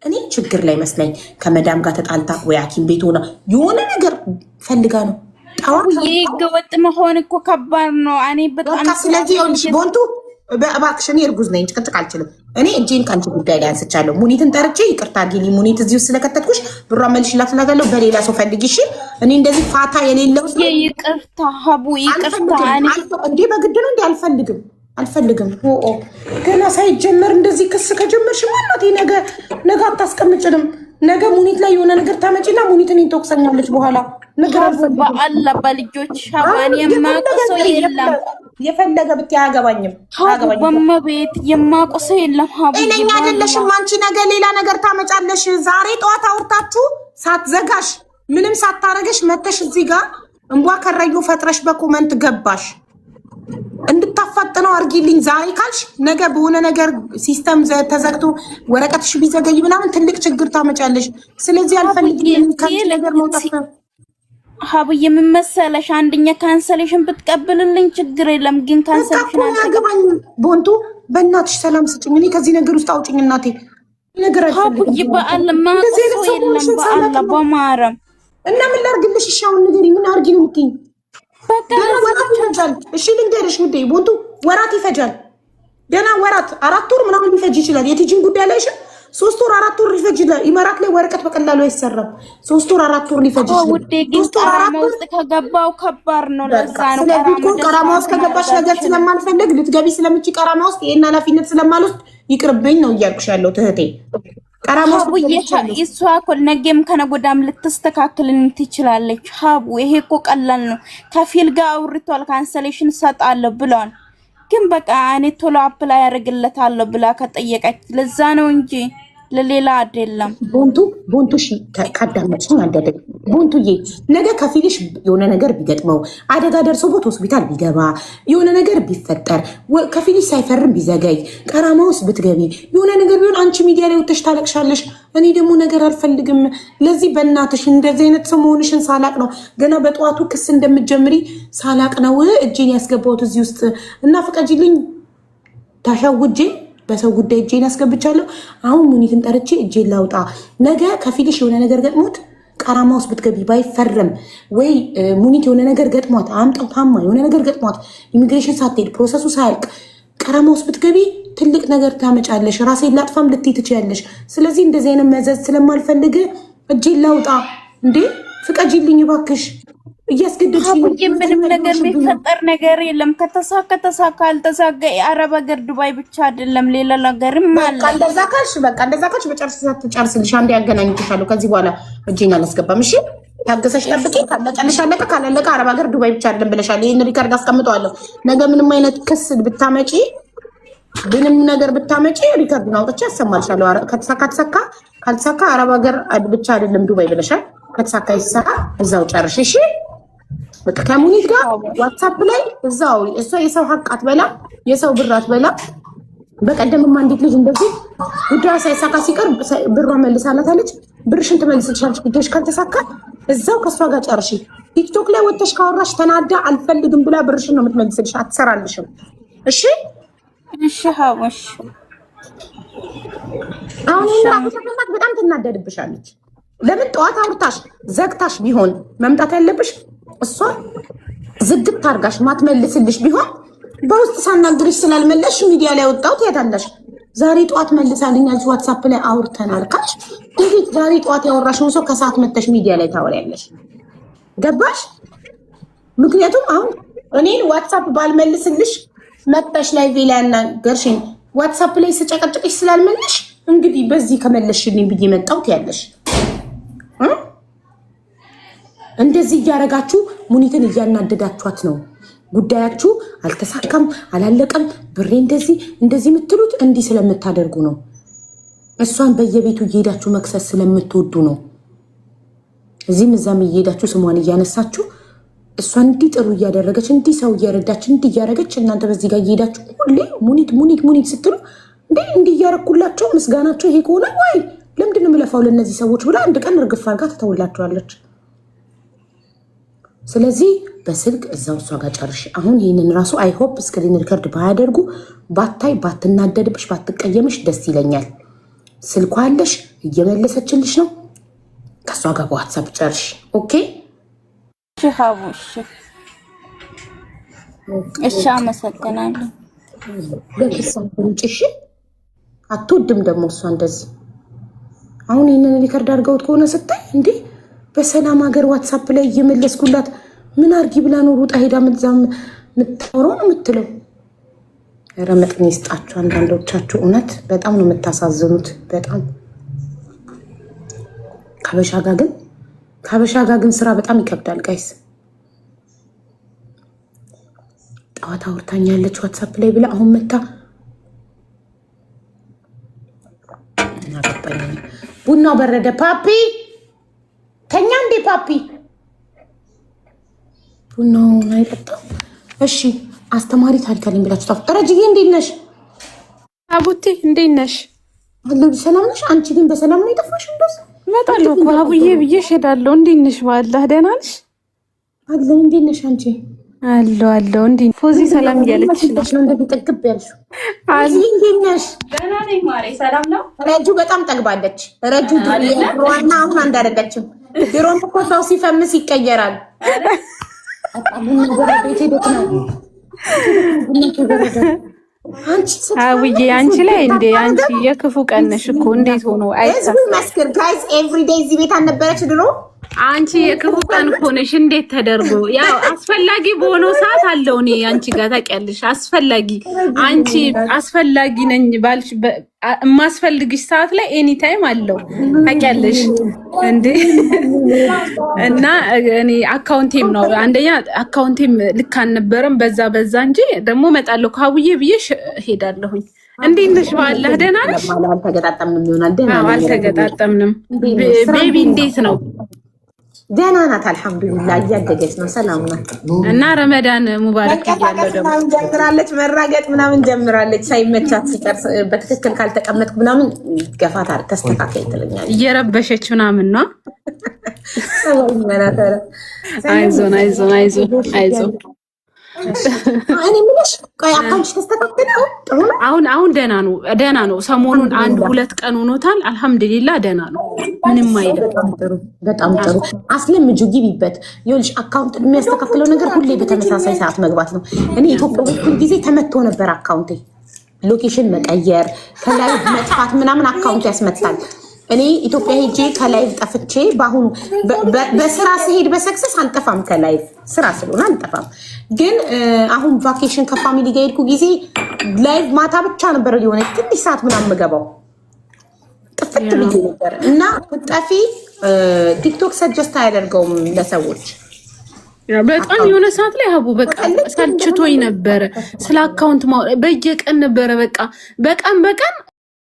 እኔ ችግር ላይ መስለኝ ከመዳም ጋር ተጣልታ ወይ ሐኪም ቤት ሆና የሆነ ነገር ፈልጋ ነው። ህገወጥ መሆን እኮ ከባድ ነው። እኔ በጣም ስለዚህ ይኸውልሽ ቦንቱ እባክሽ እኔ እርጉዝ ነኝ፣ ጭቅጭቅ አልችልም። እኔ እጄን ከአንቺ ጉዳይ ላይ አንስቻለሁ። ሙኒትን ጠርቼ ይቅርታ አድርጊልኝ፣ ሙኒት እዚህ ውስጥ ስለከተትኩሽ ብሯ መልሽላት እላታለሁ። በሌላ ሰው ፈልጊ እሺ። እኔ እንደዚህ ፋታ የሌለው ይቅርታ ሀቡ ይቅርታ። እንዴ በግድ ነው እንዴ? አልፈልግም። ገና ሳይጀመር እንደዚህ ክስ ከጀመርሽ ማለት ነገ አታስቀምጭንም። ነገ ሙኒት ላይ የሆነ ነገር ታመጪና ሙኒትን ትወቅሰኛለች በኋላ ነገር አልፈልግም። በአላ በልጆች ሀባን የማቆሰው የለም። የፈለገ ብት አያገባኝም። በመቤት የማቆሰው የለም። ሀቡ እኔኛ አይደለሽም አንቺ ነገ ሌላ ነገር ታመጫለሽ። ዛሬ ጠዋት አውርታችሁ ሳትዘጋሽ ምንም ሳታረገሽ መተሽ እዚህ ጋር እንቧ ከረዩ ፈጥረሽ በኮመንት ገባሽ። እንድታፋጥነው አርጊልኝ ዛሬ ካልሽ ነገ በሆነ ነገር ሲስተም ተዘግቶ ወረቀትሽ ቢዘገይ ምናምን ትልቅ ችግር ታመጫለሽ። ስለዚህ አልፈልግም ከዚህ ነገር መውጣት ነው። ሀብዬ የምመሰለሽ አንደኛ ካንሰሌሽን ብትቀበልልኝ ችግር የለም፣ ግን ካንሰሌሽን አያገባኝ። ቦንቱ በእናትሽ ሰላም ስጭኝ፣ እኔ ከዚህ ነገር ውስጥ አውጭኝ እናቴ። ነገር አይፈልግም ሀብዬ በአለማ ሰው የለም በአላ በማረም እና ምን ላርግልሽ? እሺ አሁን ንገሪኝ፣ ምን አርጊ ነው የምትይኝ? ወራት ይፈጃል። እሺ ልንገርሽ ውዴ ቦንቱ ወራት ይፈጃል። ገና ወራት 4 ወር ምናምን ሊፈጅ ይችላል። የቲጂን ጉዳይ ላይ 3 ወር 4 ወር ሊፈጅ ይችላል። ኢማራት ላይ ወረቀት በቀላሉ አይሰራም። 3 ወር 4 ወር ሊፈጅ ይችላል። ውዴ ግን ቀራማ ውስጥ ከገባው ከባድ ነው። ለዛ ነው ቀራማ ውስጥ ከገባሽ ነገር ስለማንፈልግ ልትገቢ ስለምቺ ቀራማ ውስጥ ይሄን ኃላፊነት ስለማልወስድ ይቅርብኝ ነው እያልኩሽ ያለው እህቴ። ቀራማ ውስጥ እሷ እኮ ነገም ከነጎዳም ልትስተካከልን ትችላለች። ሀቡ ይሄ እኮ ቀላል ነው። ከፊል ጋር አውርቷል ካንሰሌሽን ሰጣለሁ ብሏል። ግን በቃ እኔ ቶሎ አፕላይ ያደርግለታለሁ ብላ ከጠየቀች ለዛ ነው እንጂ ለሌላ አይደለም። ቦንቱ እሺ ካዳመጥሽኝ አልደረግ ቦንቱዬ፣ ነገ ከፊልሽ የሆነ ነገር ቢገጥመው አደጋ ደርሶበት ሆስፒታል ቢገባ የሆነ ነገር ቢፈጠር ከፊልሽ ሳይፈርም ቢዘገይ ቀራማ ውስጥ ብትገቢ የሆነ ነገር ቢሆን አንቺ ሚዲያ ላይ ወጥተሽ ታለቅሻለሽ። እኔ ደግሞ ነገር አልፈልግም። ለዚህ በእናትሽ እንደዚህ አይነት ሰው መሆንሽን ሳላቅ ነው ገና በጠዋቱ ክስ እንደምትጀምሪ ሳላቅ ነው እጄን ያስገባሁት እዚህ ውስጥ እና ፍቀጂልኝ ታሻውጄ በሰው ጉዳይ እጄን አስገብቻለሁ። አሁን ሙኒትን ጠርቼ እጄን ላውጣ። ነገ ከፊልሽ የሆነ ነገር ገጥሞት ቀራማ ውስጥ ብትገቢ ባይፈረም ወይ ሙኒት የሆነ ነገር ገጥሟት አምጣው ታማ የሆነ ነገር ገጥሟት ኢሚግሬሽን ሳትሄድ ፕሮሰሱ ሳያልቅ ቀራማ ውስጥ ብትገቢ ትልቅ ነገር ታመጫለሽ። ራሴን ላጥፋም ልትይ ትችያለሽ። ስለዚህ እንደዚህ አይነት መዘዝ ስለማልፈልግ እጄን ላውጣ። እንዴ ፍቀጂልኝ እባክሽ። ምንም ነገር የሚፈጠር ነገር የለም። ከተሳካ ተሳካ፣ አልተሳካ የአረብ ሀገር ዱባይ ብቻ አይደለም ሌላ ነገርም አለ። እንደዛ ካልሽ በጨርስ ትጨርስልሽ። አንዴ ያገናኝልሻለሁ። ከዚህ በኋላ እጄን አላስገባም። እሺ ታገሰሽ ጠብቂ። ካለቀልሽ አለቀ፣ ካላለቀ አረብ ሀገር ዱባይ ብቻ አይደለም ብለሻል። ይሄን ሪካርድ አስቀምጠዋለሁ። ነገ ምንም አይነት ክስ ብታመጪ ምንም ነገር ብታመጪ ሪካርዱን አውጥቼ ያሰማልሻለሁ። ከተሳካ ካልተሳካ አረብ ሀገር ብቻ አይደለም ዱባይ ብለሻል። ከተሳካ ይሰራ እዛው ጨርሽ። እሺ በቃ ከሙኒት ጋር ዋትስአፕ ላይ እዛው እሷ የሰው ሀቅ አትበላ፣ የሰው ብር አትበላ። በቀደምማ እንዴት ልጅ እንደዚህ ጉዳይ ሳይሳካ ሲቀር ብሯ መልሳላታለች። ብርሽን ትመልስልሻለች። ጉዳይሽ ካልተሳካ እዛው ከእሷ ጋር ጨርሺ። ቲክቶክ ላይ ወጥተሽ ካወራሽ ተናዳ አልፈልግም ብላ ብርሽን ነው የምትመልስልሽ፣ አትሰራልሽም። እሺ እሺ ሀወሽ አሁን በጣም ትናደድብሻለች። ለምን ጠዋት አውርታሽ ዘግታሽ ቢሆን መምጣት ያለብሽ እሷ ዝግት አርጋሽ ማትመልስልሽ ቢሆን በውስጥ ሳናግርሽ ስላልመለሽ ሚዲያ ላይ ወጣው ትያታለሽ። ዛሬ ጠዋት መልሳልኛለች ዋትስአፕ ላይ አውርተናል ካልሽ እንዴት ዛሬ ጠዋት ያወራሽውን ሰው ከሰዓት መተሽ ሚዲያ ላይ ታወሪያለሽ? ገባሽ? ምክንያቱም አሁን እኔን ዋትስአፕ ባልመልስልሽ መተሽ ላይ ቪላ ያናገርሽኝ ዋትስአፕ ላይ ስጨቀጭቅሽ ስላልመለሽ እንግዲህ በዚህ ከመለስሽልኝ ብዬ መጣው ትያለሽ። እንደዚህ እያረጋችሁ ሙኒትን እያናደዳችኋት ነው። ጉዳያችሁ አልተሳካም አላለቀም ብሬ እንደዚህ የምትሉት እንዲህ ስለምታደርጉ ነው። እሷን በየቤቱ እየሄዳችሁ መክሰስ ስለምትወዱ ነው። እዚህም እዛም እየሄዳችሁ ስሟን እያነሳችሁ እሷን እንዲህ ጥሩ እያደረገች እንዲህ ሰው እያረዳች እንዲህ እያረገች እናንተ በዚህ ጋር እየሄዳችሁ ሁሌ ሙኒት ስትሉ እንዲህ እያረኩላቸው ምስጋናቸው ይሄ ከሆነ ወይ ለምንድን ነው የምለፋው ለእነዚህ ሰዎች ብላ አንድ ቀን እርግፍ አድርጋ ትተውላቸዋለች። ስለዚህ በስልክ እዛው እሷ ጋር ጨርሽ። አሁን ይህንን ራሱ አይሆፕ ስክሪን ሪከርድ ባያደርጉ ባታይ ባትናደድብሽ ባትቀየምሽ ደስ ይለኛል። ስልኳ አለሽ፣ እየመለሰችልሽ ነው። ከሷ ጋር በዋትሳፕ ጨርሽ። ኦኬ ሀቡሽ እሺ፣ አመሰግናለሁ። ለክሳንጭሽ አትወድም ደግሞ እሷ እንደዚህ። አሁን ይህንን ሪከርድ አድርገውት ከሆነ ስታይ እንዴ በሰላም ሀገር ዋትሳፕ ላይ እየመለስኩላት ምን አርጊ ብላ ነው ሩጣ ሄዳ የምታወራው ነው የምትለው። ኧረ መጠን ይስጣችሁ አንዳንዶቻችሁ፣ እውነት በጣም ነው የምታሳዝኑት። በጣም ከሀበሻ ጋር ግን ስራ በጣም ይከብዳል ጋይስ። ጠዋት አውርታኛለች ዋትሳፕ ላይ ብላ አሁን መታ ቡናው በረደ። ፓፒ ተኛ እንዴ ፓፒ? ቡናውን አይጠጣም። እሺ አስተማሪ ታሪክ አለኝ ብላችሁ ታፍ ረጅዬ እንዴት ነሽ? አቡቲ እንዴት ነሽ? አለሁ ሰላም ነሽ? አንቺ ግን በሰላም ነው የጠፋሽ? እንደስ እመጣለሁ እኮ አቡዬ ብዬሽ እሄዳለሁ። እንዴት ነሽ? በአላህ ደህና ነሽ? አለሁ። እንዴት ነሽ አንቺ? አለሁ። እንዴት ፎዚ ሰላም እያለች ነው እንደዚህ ጥግብ ያልሽው? አዚ እንዴት ነሽ? ደህና ነኝ ማሬ። ሰላም ነው። ረጁ በጣም ጠግባለች። ረጁ ድሮዋና አሁን አንድ አይደለችም። ድሮም እኮ ሰው ሲፈምስ ይቀየራል። አውዬ አንቺ ላይ እንዴ አንቺ የክፉ ቀነሽ እኮ እንዴት ሆኖ መስክር ጋይስ ኤቭሪዴይ እዚህ ቤት አልነበረች ድሮ። አንቺ የክፉ ቀን ሆነሽ እንዴት ተደርጎ ያው አስፈላጊ በሆነው ሰዓት አለው። እኔ አንቺ ጋር ታውቂያለሽ፣ አንቺ አስፈላጊ ነኝ ባልሽ የማስፈልግሽ ሰዓት ላይ ኤኒ ታይም አለው ታውቂያለሽ እንዴ። እና እኔ አካውንቴም ነው አንደኛ አካውንቴም ልክ አልነበረም። በዛ እንጂ ደግሞ እመጣለሁ ካቡዬ ብዬሽ ሄዳለሁኝ። እንዴት ነሽ? በአላህ ደህና ነሽ? አልተገጣጠምንም ይሆናል። ደህና አልተገጣጠምንም። ቤቢ እንዴት ነው? ደህና ናት አልሐምዱሊላህ፣ እያደገች ነው፣ ሰላም ናት። እና ረመዳን ሙባረክ እያለው ደግሞ ጀምራለች፣ መራገጥ ምናምን ጀምራለች። ሳይመቻት ሲቀር በትክክል ካልተቀመጥኩ ምናምን ገፋት አር ተስተካከል ትለኛለች። እየረበሸች ምናምን ነው። አይዞን እኔ ምንሽ ቆይ አካውንትሽ ተስተካከለ? አሁን ደህና ነው። ሰሞኑን 1-2 ቀን ሆኖታል። አልሐምዱሊላህ ደህና ነው፣ ምንም አይልም። በጣም ጥሩ። አስለምጁ ግቢበት። ይኸውልሽ አካውንት የሚያስተካክለው ነገር ሁሌ በተመሳሳይ ሰዓት መግባት ነው። እኔ ኢትዮጵያ በኩል ጊዜ ተመቶ ነበር አካውንቴ። ሎኬሽን መቀየር ከላይ መጥፋት ምናምን አካውንቱ ያስመታል። እኔ ኢትዮጵያ ሄጄ ከላይቭ ጠፍቼ በአሁኑ በስራ ስሄድ በሰክሰስ አልጠፋም። ከላይቭ ስራ ስለሆነ አልጠፋም። ግን አሁን ቫኬሽን ከፋሚሊ ጋር ሄድኩ ጊዜ ላይቭ ማታ ብቻ ነበር ሊሆነ ትንሽ ሰዓት ምናምን የምገባው ጥፍት ብዬ ነበር። እና ጠፊ ቲክቶክ ሰጀስት አያደርገውም ለሰዎች። በጣም የሆነ ሰዓት ላይ ሀቡ በቃ ሰልችቶኝ ነበረ። ስለ አካውንት በየቀን ነበረ በቃ በቀን